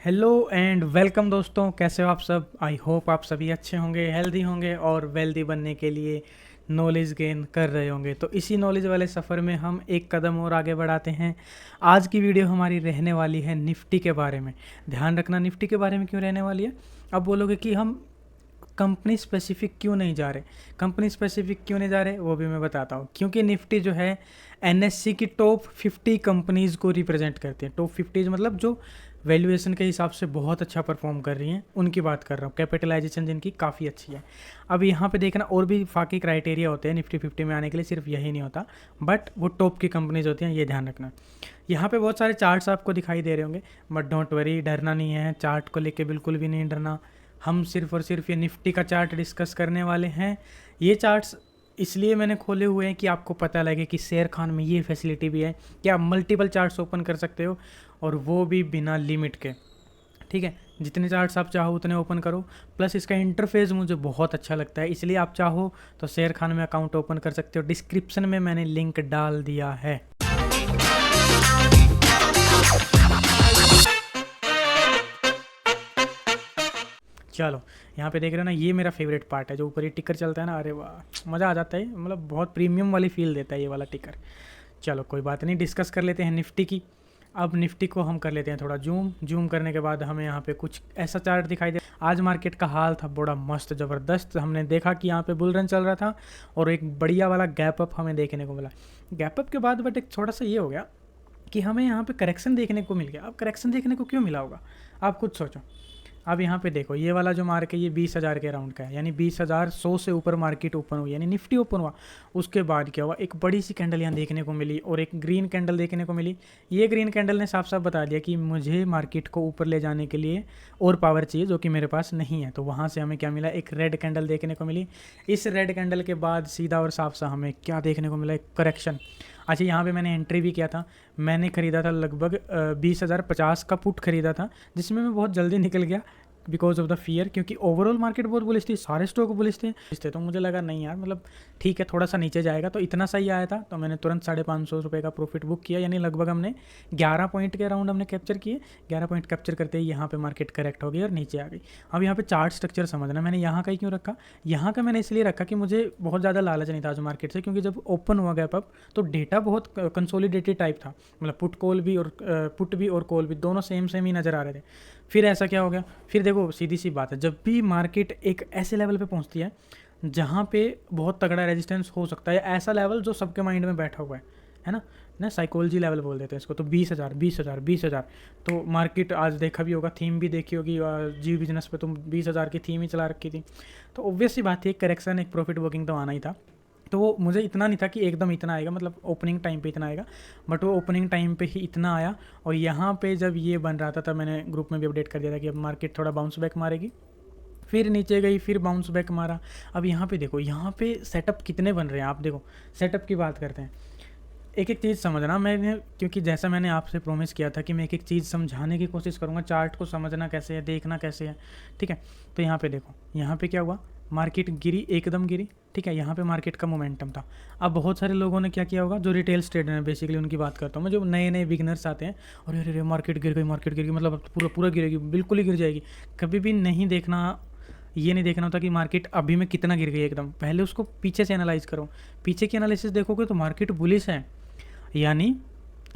Hello and welcome दोस्तों, कैसे हो आप सब। आई होप आप सभी अच्छे होंगे, हेल्दी होंगे और वेल्दी बनने के लिए नॉलेज गेन कर रहे होंगे। तो इसी नॉलेज वाले सफ़र में हम एक कदम और आगे बढ़ाते हैं। आज की वीडियो हमारी रहने वाली है निफ्टी के बारे में। ध्यान रखना, निफ्टी के बारे में क्यों रहने वाली है। अब बोलोगे कि हम कंपनी स्पेसिफिक क्यों नहीं जा रहे। कंपनी स्पेसिफिक क्यों नहीं जा रहे वो भी मैं बताता हूँ। क्योंकि निफ्टी जो है एनएससी की टॉप 50 कंपनीज़ को रिप्रेजेंट करती है। टॉप 50 मतलब जो वैल्यूएशन के हिसाब से बहुत अच्छा परफॉर्म कर रही हैं, उनकी बात कर रहा हूँ। कैपिटलाइजेशन जिनकी काफ़ी अच्छी है। अब यहाँ पे देखना और भी बाकी क्राइटेरिया होते हैं निफ्टी 50 में आने के लिए, सिर्फ यही नहीं होता, बट वो टॉप की कंपनीज होती हैं, ये ध्यान रखना। यहाँ पे बहुत सारे चार्ट्स आपको दिखाई दे रहे होंगे, बट डोंट वरी, डरना नहीं है, चार्ट को लेके बिल्कुल भी नहीं डरना। हम सिर्फ और सिर्फ ये निफ्टी का चार्ट डिस्कस करने वाले हैं। ये चार्ट्स इसलिए मैंने खोले हुए हैं कि आपको पता लगे कि शेर खान में ये फैसिलिटी भी है कि आप मल्टीपल चार्ट्स ओपन कर सकते हो, और वो भी बिना लिमिट के। ठीक है, जितने चार्ट्स आप चाहो उतने ओपन करो। प्लस इसका इंटरफेस मुझे बहुत अच्छा लगता है, इसलिए आप चाहो तो शेर खान में अकाउंट ओपन कर सकते हो। डिस्क्रिप्शन में मैंने लिंक डाल दिया है। चलो, यहाँ पे देख रहे हो ना, ये मेरा फेवरेट पार्ट है, जो ऊपर ये टिकर चलता है ना, अरे वाह, मज़ा आ जाता है। मतलब बहुत प्रीमियम वाली फील देता है ये वाला टिकर। चलो कोई बात नहीं, डिस्कस कर लेते हैं निफ्टी की। अब निफ्टी को हम कर लेते हैं थोड़ा जूम करने के बाद हमें यहाँ पे कुछ ऐसा चार्ट दिखाई दे। आज मार्केट का हाल था बड़ा मस्त ज़बरदस्त। हमने देखा कि यहाँ पे बुल रन चल रहा था और एक बढ़िया वाला गैप अप हमें देखने को मिला। गैप अप के बाद बट एक थोड़ा सा ये हो गया कि हमें यहाँ पे करेक्शन देखने को मिल गया। अब करेक्शन देखने को क्यों मिला होगा, आप खुद सोचो। अब यहाँ पे देखो, ये वाला जो मार्क है ये 20,000 के राउंड का है, यानी 20,100 से ऊपर मार्केट ओपन हुई, यानी निफ्टी ओपन हुआ। उसके बाद क्या हुआ, एक बड़ी सी कैंडल यहाँ देखने को मिली और एक ग्रीन कैंडल देखने को मिली। ये ग्रीन कैंडल ने साफ साफ बता दिया कि मुझे मार्केट को ऊपर ले जाने के लिए और पावर चाहिए, जो कि मेरे पास नहीं है। तो वहाँ से हमें क्या मिला, एक रेड कैंडल देखने को मिली। इस रेड कैंडल के बाद सीधा और साफ सा हमें क्या देखने को मिला, एक करेक्शन। अच्छा, यहाँ पे मैंने एंट्री भी किया था। मैंने ख़रीदा था लगभग 20,050 का पुट ख़रीदा था, जिसमें मैं बहुत जल्दी निकल गया बिकॉज ऑफ द फियर, क्योंकि ओवरऑल मार्केट बहुत बुलिश थी, सारे स्टॉक बुलिश थे। तो मुझे लगा नहीं यार, मतलब ठीक है, थोड़ा सा नीचे जाएगा। तो इतना सही आया था, तो मैंने तुरंत 550 रुपये का प्रॉफिट बुक किया, यानी लगभग हमने 11 पॉइंट के अराउंड हमने कैप्चर किए। 11 पॉइंट कैप्चर करते ही यहाँ पे मार्केट करेक्ट हो गई और नीचे आ गई। अब यहाँ पे चार्ट स्ट्रक्चर समझना, मैंने यहाँ का ही क्यों रखा। यहाँ का मैंने इसलिए रखा कि मुझे बहुत ज़्यादा लालच नहीं था आज मार्केट से, क्योंकि जब ओपन हुआ गैप अप तो डेटा बहुत कंसोलिडेटेड टाइप था। मतलब पुट भी और कॉल भी दोनों सेम ही नज़र आ रहे थे। फिर ऐसा क्या हो गया, फिर देखो सीधी सी बात है, जब भी मार्केट एक ऐसे लेवल पे पहुंचती है जहाँ पे बहुत तगड़ा रेजिस्टेंस हो सकता है, ऐसा लेवल जो सबके माइंड में बैठा हुआ है ना साइकोलॉजी लेवल बोल देते हैं इसको। तो 20,000 20,000 20,000, तो मार्केट आज देखा भी होगा, थीम भी देखी होगी, जी बिजनेस पे तो 20,000 की थीम ही चला रखी थी। तो ऑब्वियस सी बात थी, एक करेक्शन, एक प्रॉफिट बुकिंग तो आना ही था। तो वो मुझे इतना नहीं था कि एकदम इतना आएगा, मतलब ओपनिंग टाइम पे इतना आएगा, बट वो ओपनिंग टाइम पे ही इतना आया। और यहाँ पे जब ये बन रहा था तब मैंने ग्रुप में भी अपडेट कर दिया था कि अब मार्केट थोड़ा बाउंस बैक मारेगी। फिर नीचे गई, फिर बाउंस बैक मारा। अब यहाँ पे देखो, यहाँ पे सेटअप कितने बन रहे हैं, आप देखो। सेटअप की बात करते हैं, एक एक चीज़ समझना। मैंने, क्योंकि जैसा मैंने आपसे प्रॉमिस किया था कि मैं एक एक चीज़ समझाने की कोशिश करूँगा, चार्ट को समझना कैसे है, देखना कैसे है। ठीक है, तो यहाँ पे देखो, यहाँ पे क्या हुआ, मार्केट गिरी, एकदम गिरी। ठीक है, यहाँ पे मार्केट का मोमेंटम था। अब बहुत सारे लोगों ने क्या किया होगा, जो रिटेल ट्रेडर हैं, बेसिकली उनकी बात करता हूँ मैं, जो नए नए बिगनर्स आते हैं, और अरे मार्केट गिर गई, मार्केट गिर गई, मतलब अब तो पूरा गिरेगी, बिल्कुल ही गिर जाएगी। कभी भी नहीं देखना, ये नहीं देखना होता कि मार्केट अभी में कितना गिर गई एकदम। पहले उसको पीछे से एनालाइज करो। पीछे की एनालिसिस देखोगे तो मार्केट बुलिश है, यानी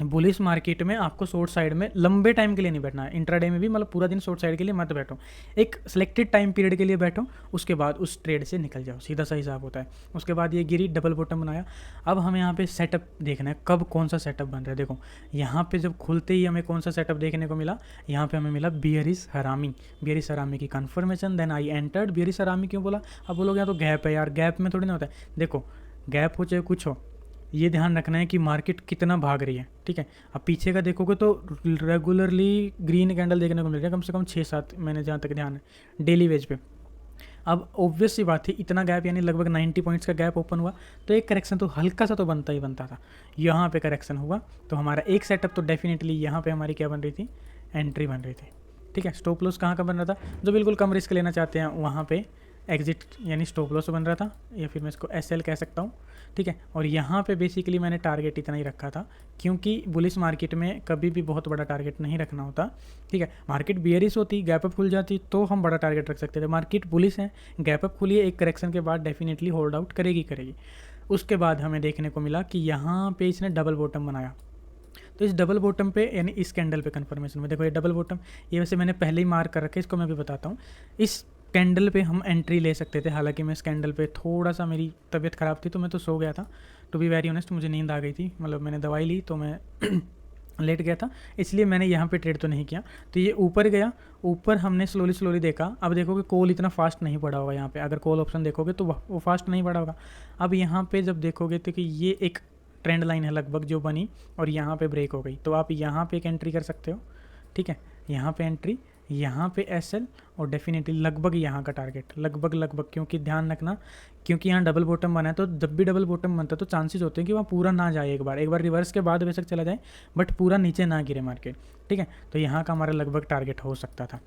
बुलिश मार्केट में आपको शॉर्ट साइड में लंबे टाइम के लिए नहीं बैठना है। इंट्राडे में भी मतलब पूरा दिन शॉर्ट साइड के लिए मत बैठो, एक सिलेक्टेड टाइम पीरियड के लिए बैठो, उसके बाद उस ट्रेड से निकल जाओ, सीधा सा हिसाब होता है। उसके बाद ये गिरी, डबल बॉटम बनाया। अब हमें यहाँ पे सेटअप देखना है, कब कौन सा सेटअप बन रहा है। देखो यहाँ पे जब खुलते ही हमें कौन सा सेटअप देखने को मिला, यहाँ पे हमें मिला बियरिश हरामी की confirmation. Then I entered. Bearish harami क्यों बोला, अब बोलोगे यहाँ तो गैप है यार, गैप में थोड़ी ना होता है। देखो गैप हो चाहे कुछ हो, ये ध्यान रखना है कि मार्केट कितना भाग रही है। ठीक है, अब पीछे का देखोगे तो रेगुलरली ग्रीन कैंडल देखने को मिल रहा है, कम से कम 6-7, मैंने जहाँ तक ध्यान है डेली वेज पे। अब ऑब्वियस सी बात थी, इतना गैप, यानी लगभग 90 पॉइंट्स का गैप ओपन हुआ, तो एक करेक्शन तो हल्का सा तो बनता ही बनता था। यहाँ पे करेक्शन हुआ तो हमारा एक सेटअप तो डेफिनेटली यहाँ पे हमारी क्या बन रही थी, एंट्री बन रही थी। ठीक है, स्टॉप लॉस कहाँ का बन रहा था, जो बिल्कुल कम रिस्क लेना चाहते हैं वहाँ पे एग्जिट यानी स्टॉप लॉस बन रहा था, या फिर मैं इसको SL कह सकता हूँ, ठीक है। और यहाँ पे बेसिकली मैंने टारगेट इतना ही रखा था, क्योंकि बुलिश मार्केट में कभी भी बहुत बड़ा टारगेट नहीं रखना होता, ठीक है। मार्केट बियरिश होती, गैप अप खुल जाती तो हम बड़ा टारगेट रख सकते थे। मार्केट बुलिश है, गैप अप खुली है, एक करेक्शन के बाद डेफिनेटली होल्ड आउट करेगी। उसके बाद हमें देखने को मिला कि यहाँ पे इसने डबल बॉटम बनाया। तो इस डबल बॉटम पे यानी इस कैंडल पे कन्फर्मेशन में देखो ये डबल बॉटम, ये वैसे मैंने पहले ही मार्क कर रखा है, इसको मैं भी बताता हूँ। इस कैंडल पे हम एंट्री ले सकते थे, हालांकि मैं इस कैंडल पे थोड़ा सा मेरी तबीयत ख़राब थी तो मैं तो सो गया था, टू बी वेरी ऑनेस्ट, मुझे नींद आ गई थी, मतलब मैंने दवाई ली तो मैं लेट गया था, इसलिए मैंने यहाँ पे ट्रेड तो नहीं किया। तो ये ऊपर गया, ऊपर हमने स्लोली देखा। अब देखोगे कॉल इतना फास्ट नहीं पड़ा होगा यहाँ पे, अगर कॉल ऑप्शन देखोगे तो वो फास्ट नहीं पड़ा होगा। अब यहाँ पे जब देखोगे तो कि ये एक ट्रेंड लाइन है लगभग जो बनी और यहाँ पे ब्रेक हो गई, तो आप यहाँ पे एक एंट्री कर सकते हो, ठीक है। यहाँ पे एंट्री, यहाँ पे SL और डेफिनेटली लगभग यहाँ का टारगेट, लगभग, क्योंकि ध्यान रखना, क्योंकि यहाँ डबल बॉटम बना है, तो जब भी डबल बॉटम बनता है तो चांसेस होते हैं कि वहाँ पूरा ना जाए, एक बार रिवर्स के बाद बेशक चला जाए बट पूरा नीचे ना गिरे मार्केट, ठीक है। तो यहाँ का हमारा लगभग टारगेट हो सकता था।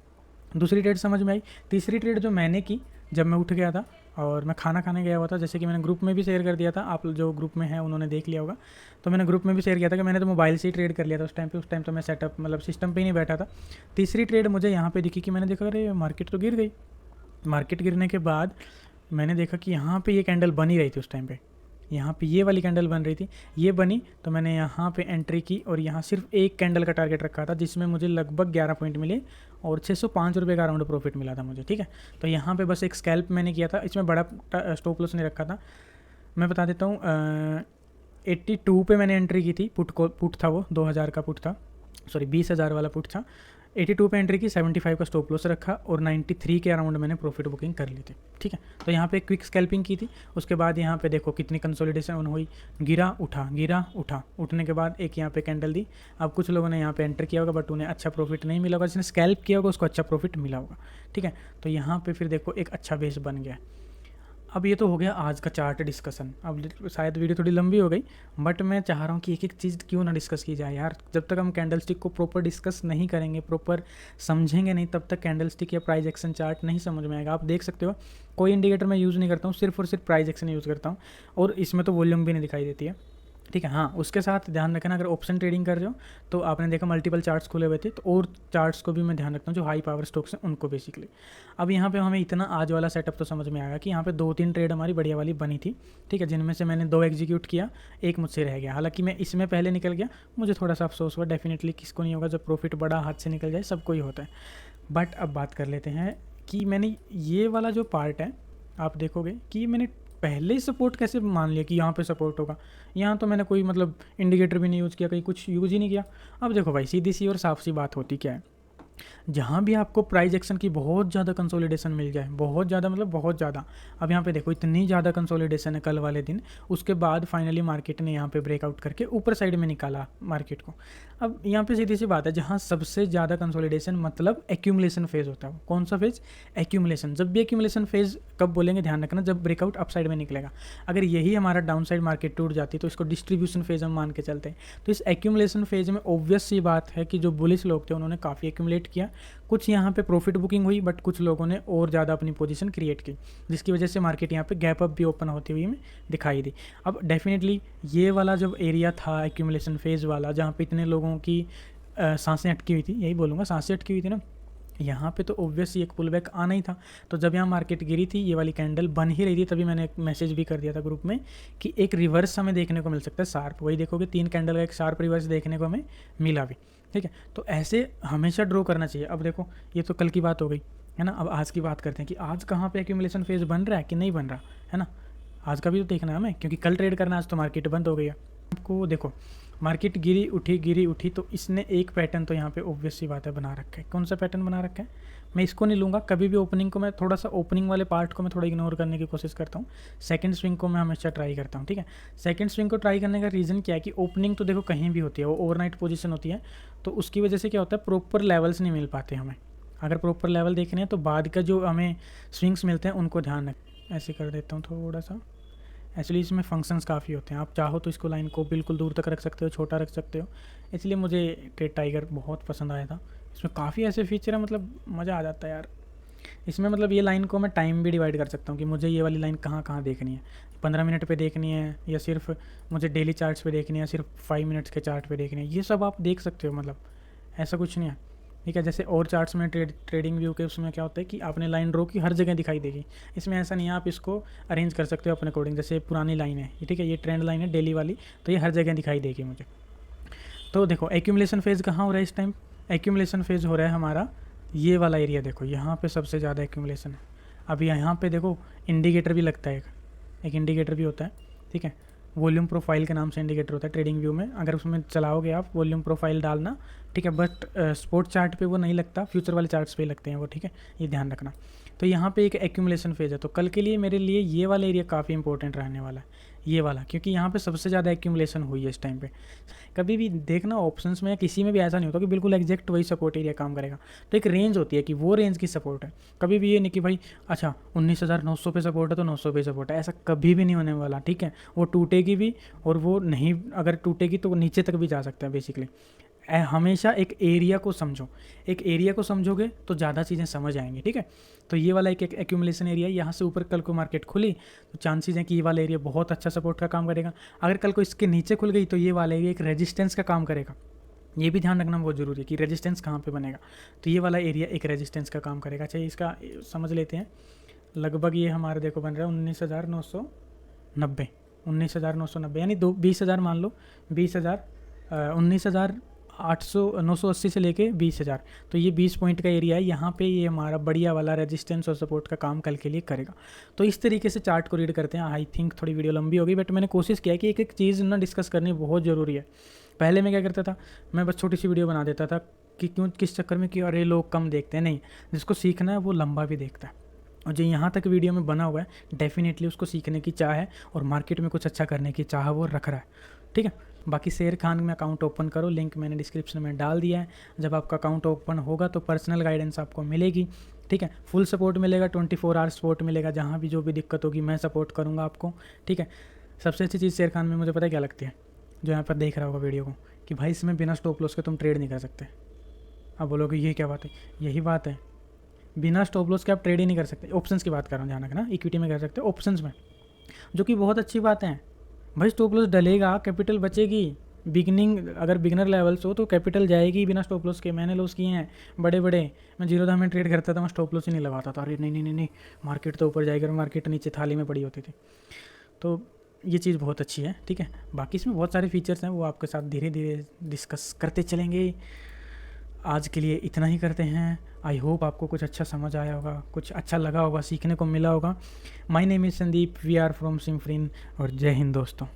दूसरी ट्रेड समझ में आई। तीसरी ट्रेड जो मैंने की, जब मैं उठ गया था और मैं खाना खाने गया हुआ था, जैसे कि मैंने ग्रुप में भी शेयर कर दिया था, आप जो ग्रुप में हैं उन्होंने देख लिया होगा, तो मैंने ग्रुप में भी शेयर किया था कि मैंने तो मोबाइल से ही ट्रेड कर लिया था उस टाइम तो मैं सेटअप मतलब सिस्टम पे ही नहीं बैठा था। तीसरी ट्रेड मुझे यहाँ पे दिखी कि मैंने देखा अरे मार्केट तो गिर गई। मार्केट गिरने के बाद मैंने देखा कि यहाँ पे ये कैंडल बनी रही थी उस टाइम पे, यहाँ पे ये वाली कैंडल बन रही थी, ये बनी तो मैंने यहाँ पे एंट्री की और यहाँ सिर्फ एक कैंडल का टारगेट रखा था, जिसमें मुझे लगभग 11 पॉइंट मिले और 605 रुपये का अराउंड प्रॉफिट मिला था मुझे, ठीक है। तो यहाँ पे बस एक स्कैल्प मैंने किया था, इसमें बड़ा स्टॉप लॉस नहीं रखा था। मैं बता देता हूँ, 82 पे मैंने एंट्री की थी, पुट था वो 2000 का पुट था, सॉरी 20,000 वाला पुट था। 82 पे एंट्री की, 75 का स्टॉप लॉस रखा और 93 के अराउंड मैंने प्रॉफिट बुकिंग कर ली थी, ठीक है। तो यहाँ पे क्विक स्कैल्पिंग की थी। उसके बाद यहाँ पे देखो कितनी कंसोलिडेशन हुई, गिरा उठा, उठने के बाद एक यहाँ पे कैंडल दी। अब कुछ लोगों ने यहाँ पे एंटर किया होगा बट उन्हें अच्छा प्रॉफिट नहीं मिला होगा, जिसने स्कैल्प किया होगा उसको अच्छा प्रॉफिट मिला होगा, ठीक है। तो यहाँ पर फिर देखो एक अच्छा बेस बन गया। अब ये तो हो गया आज का चार्ट डिस्कशन। अब शायद वीडियो थोड़ी लंबी हो गई बट मैं चाह रहा हूँ कि एक चीज़ क्यों ना डिस्कस की जाए यार। जब तक हम कैंडलस्टिक को प्रॉपर डिस्कस नहीं करेंगे, प्रॉपर समझेंगे नहीं, तब तक कैंडलस्टिक या प्राइस एक्शन चार्ट नहीं समझ में आएगा। आप देख सकते हो कोई इंडिकेटर मैं यूज़ नहीं करता हूँ, सिर्फ और सिर्फ प्राइस एक्शन यूज़ करता हूँ और इसमें तो वॉल्यूम भी नहीं दिखाई देती है, ठीक है। हाँ, उसके साथ ध्यान रखना अगर ऑप्शन ट्रेडिंग कर रहे हो तो आपने देखा मल्टीपल चार्ट्स खुले हुए थे, तो और चार्ट्स को भी मैं ध्यान रखता हूँ जो हाई पावर स्टॉक्स हैं उनको बेसिकली। अब यहाँ पे हमें इतना आज वाला सेटअप तो समझ में आया कि यहाँ पे 2-3 ट्रेड हमारी बढ़िया वाली बनी थी, ठीक है, जिनमें से मैंने 2 एग्जीक्यूट किया, एक मुझसे रह गया। हालांकि मैं इसमें पहले निकल गया, मुझे थोड़ा सा अफसोस हुआ, डेफिनेटली किसको नहीं होगा जब प्रॉफिट बड़ा हाथ से निकल जाए, सबको ही होता है। बट अब बात कर लेते हैं कि मैंने ये वाला जो पार्ट है, आप देखोगे कि मैंने पहले सपोर्ट कैसे मान लिया कि यहाँ पे सपोर्ट होगा। यहाँ तो मैंने कोई मतलब इंडिकेटर भी नहीं यूज़ किया, कहीं कुछ यूज़ ही नहीं किया। अब देखो भाई, सीधी सी और साफ सी बात होती क्या है, जहाँ भी आपको प्राइस एक्शन की बहुत ज़्यादा कंसोलिडेशन मिल जाए, बहुत ज़्यादा मतलब बहुत ज़्यादा। अब यहाँ पे देखो इतनी ज़्यादा कंसोलिडेशन है कल वाले दिन, उसके बाद फाइनली मार्केट ने यहाँ पे ब्रेकआउट करके ऊपर साइड में निकाला मार्केट को। अब यहाँ पे सीधी सी बात है, जहाँ सबसे ज़्यादा कंसोलिडेशन मतलब एक्यूमुलेशन फेज़ होता है। कौन सा फेज़? एक्यूमुलेशन। जब भी एक्यूमुलेशन फेज़ कब बोलेंगे ध्यान रखना, जब ब्रेकआउट अप साइड में निकलेगा। अगर यही हमारा डाउन साइड मार्केट टूट जाती तो इसको डिस्ट्रीब्यूशन फेज़ हम मान के चलते हैं। तो इस एक्यूमुलेशन फेज़ में ऑब्वियस सी बात है कि जो बुलिश लोग थे उन्होंने काफ़ी एक्यूमुलेट किया, कुछ यहाँ पे प्रॉफिट बुकिंग हुई बट कुछ लोगों ने और ज़्यादा अपनी पोजीशन क्रिएट की, जिसकी वजह से मार्केट यहाँ पे गैप अप भी ओपन होती हुई हमें दिखाई दी। अब डेफिनेटली ये वाला जो एरिया था एक्यूमुलेशन फेज़ वाला, जहाँ पे इतने लोगों की सांसें अटकी हुई थी, यही बोलूँगा सांसें अटकी हुई थी ना, यहाँ पे तो ऑब्वियसली एक पुल बैक आना ही था। तो जब यहाँ मार्केट गिरी थी, ये वाली कैंडल बन ही रही थी, तभी मैंने एक मैसेज भी कर दिया था ग्रुप में कि एक रिवर्स हमें देखने को मिल सकता है शार्प। वही देखोगे 3 कैंडल का एक शार्प रिवर्स देखने को हमें मिला भी, ठीक है। तो ऐसे हमेशा ड्रॉ करना चाहिए। अब देखो ये तो कल की बात हो गई है ना, अब आज की बात करते हैं कि आज कहाँ पे एक्यूमुलेशन फेज़ बन रहा है कि नहीं बन रहा है ना। आज का भी तो देखना है हमें, क्योंकि कल ट्रेड करना, आज तो मार्केट बंद हो गई है। आपको देखो मार्केट गिरी उठी तो इसने एक पैटर्न तो यहाँ पे ऑब्वियस सी बात है बना रखा है। कौन सा पैटर्न बना रखा है? मैं इसको नहीं लूँगा कभी भी ओपनिंग को, मैं थोड़ा सा ओपनिंग वाले पार्ट को मैं थोड़ा इग्नोर करने की कोशिश करता हूँ। सेकंड स्विंग को मैं हमेशा ट्राई करता हूँ, ठीक है। सेकंड स्विंग को ट्राई करने का रीज़न क्या है कि ओपनिंग तो देखो कहीं भी होती है, वो ओवरनाइट पोजीशन होती है, तो उसकी वजह से क्या होता है, प्रॉपर लेवल्स नहीं मिल पाते हमें। अगर प्रॉपर लेवल देखने हैं तो बाद का जो हमें स्विंग्स मिलते हैं उनको ध्यान रखें। ऐसे कर देता हूँ थोड़ा सा, एक्चुअली इसमें फंक्शंस काफ़ी होते हैं। आप चाहो तो इसको लाइन को बिल्कुल दूर तक रख सकते हो, छोटा रख सकते हो, इसलिए मुझे ट्रेड टाइगर बहुत पसंद आया था। इसमें काफ़ी ऐसे फीचर है, मतलब मज़ा आ जाता है यार। इसमें मतलब ये लाइन को मैं टाइम भी डिवाइड कर सकता हूँ कि मुझे ये वाली लाइन कहाँ कहाँ देखनी है, 15 मिनट पे देखनी है या सिर्फ मुझे डेली चार्ट्स पे देखनी है, सिर्फ 5 मिनट्स के चार्ट पे देखनी है, ये सब आप देख सकते हो। मतलब ऐसा कुछ नहीं है, ठीक है। जैसे और चार्ट्स में ट्रेडिंग व्यू के उसमें क्या होता है कि आपने लाइन ड्रॉ की हर जगह दिखाई देगी, इसमें ऐसा नहीं है, आप इसको अरेंज कर सकते हो अपने अकॉर्डिंग। जैसे पुरानी लाइन है, ठीक है, ये ट्रेंड लाइन है डेली वाली, तो ये हर जगह दिखाई देगी मुझे। तो देखो एक्यूमुलेशन फेज़ कहाँ हो रहा है इस टाइम, एक्यूमुलेशन फेज़ हो रहा है हमारा ये वाला एरिया, देखो यहाँ पे सबसे ज़्यादा एक्यूमुलेशन है। अब यहाँ पे देखो इंडिकेटर भी लगता है, एक इंडिकेटर भी होता है, ठीक है, वॉल्यूम प्रोफाइल के नाम से इंडिकेटर होता है ट्रेडिंग व्यू में। अगर उसमें चलाओगे आप वॉल्यूम प्रोफाइल डालना, ठीक है, बट स्पोर्ट चार्ट पे वो नहीं लगता, फ्यूचर वाले चार्ट्स पे लगते हैं वो, ठीक है, ये ध्यान रखना। तो यहाँ पे एक एक्यूमुलेशन फेज़ है, तो कल के लिए मेरे लिए ये वाला एरिया काफ़ी इंपॉर्टेंट रहने वाला है, ये वाला, क्योंकि यहाँ पे सबसे ज़्यादा एक्यूमुलेशन हुई है इस टाइम पे। कभी भी देखना ऑप्शंस में या किसी में भी ऐसा नहीं होता कि बिल्कुल एग्जैक्ट वही सपोर्ट एरिया काम करेगा, तो एक रेंज होती है कि वो रेंज की सपोर्ट है। कभी भी ये नहीं कि भाई अच्छा 19,900 पे सपोर्ट है तो 900 पे सपोर्ट है, ऐसा कभी भी नहीं होने वाला, ठीक है। वो टूटेगी भी, और वो नहीं, अगर टूटेगी तो वो नीचे तक भी जा सकता है बेसिकली। हमेशा एक एरिया को समझो, एक एरिया को समझोगे तो ज़्यादा चीज़ें समझ आएंगी, ठीक है। तो ये वाला एक एक्यूमुलेशन एरिया है, यहाँ से ऊपर कल को मार्केट खुली तो चांसेस हैं कि ये वाला एरिया बहुत अच्छा सपोर्ट का काम करेगा। अगर कल को इसके नीचे खुल गई तो ये वाला एरिया एक रेजिस्टेंस का काम करेगा। ये भी ध्यान रखना बहुत ज़रूरी है कि रेजिस्टेंस कहाँ पे बनेगा, तो ये वाला एरिया एक रेजिस्टेंस का काम करेगा। अच्छा इसका समझ लेते हैं, लगभग ये हमारा देखो बन रहा है 19,990, 19,990 यानी 20,000 मान लो, 20,000 19,980 से लेके 20,000, तो ये 20 पॉइंट का एरिया है। यहाँ पे ये हमारा बढ़िया वाला रेजिस्टेंस और सपोर्ट का काम कल के लिए करेगा। तो इस तरीके से चार्ट को रीड करते हैं। आई थिंक थोड़ी वीडियो लंबी होगी, बट मैंने कोशिश किया कि एक एक चीज़ ना डिस्कस करनी बहुत ज़रूरी है। पहले मैं क्या करता था, मैं बस छोटी सी वीडियो बना देता था कि क्यों, किस चक्कर में कि अरे लोग कम देखते हैं, नहीं, जिसको सीखना है वो लंबा भी देखता है, और जो यहाँ तक वीडियो में बना हुआ है डेफिनेटली उसको सीखने की चाह है और मार्केट में कुछ अच्छा करने की चाह वो रख रहा है, ठीक है। बाकी शेर खान में अकाउंट ओपन करो, लिंक मैंने डिस्क्रिप्शन में डाल दिया है। जब आपका अकाउंट ओपन होगा तो पर्सनल गाइडेंस आपको मिलेगी, ठीक है, फुल सपोर्ट मिलेगा, 24 आवर्स सपोर्ट मिलेगा, जहाँ भी जो भी दिक्कत होगी मैं सपोर्ट करूँगा आपको, ठीक है। सबसे अच्छी चीज़ शेर खान में मुझे पता है क्या लगती है, जो यहाँ पर देख रहा होगा वीडियो को, कि भाई इसमें बिना स्टॉप लॉस के तुम ट्रेड नहीं कर सकते। अब बोलोगे ये क्या बात है, यही बात है, बिना स्टॉप लॉस के आप ट्रेड ही नहीं कर सकते। ऑप्शंस की बात कर रहा हूँ, ध्यान रखना, इक्विटी में कर सकते हो, ऑप्शंस में, जो कि बहुत अच्छी बात है। भाई स्टॉप लॉस डलेगा, कैपिटल बचेगी, बिगनिंग अगर बिगनर लेवल्स हो तो कैपिटल जाएगी बिना स्टॉप लॉस के। मैंने लॉस किए हैं बड़े बड़े, मैं जीरो में ट्रेड करता था, मैं स्टॉप लॉस ही नहीं लगाता था, अरे नहीं नहीं नहीं नहीं मार्केट तो ऊपर जाएगी और मार्केट नीचे थाली में पड़ी होती थी। तो ये चीज़ बहुत अच्छी है, ठीक है। बाकी इसमें बहुत सारे फीचर्स हैं, वो आपके साथ धीरे धीरे डिस्कस करते चलेंगे। आज के लिए इतना ही करते हैं। आई होप आपको कुछ अच्छा समझ आया होगा, कुछ अच्छा लगा होगा, सीखने को मिला होगा। My name is Sandeep, we are from Symphrin, और जय हिंद दोस्तों।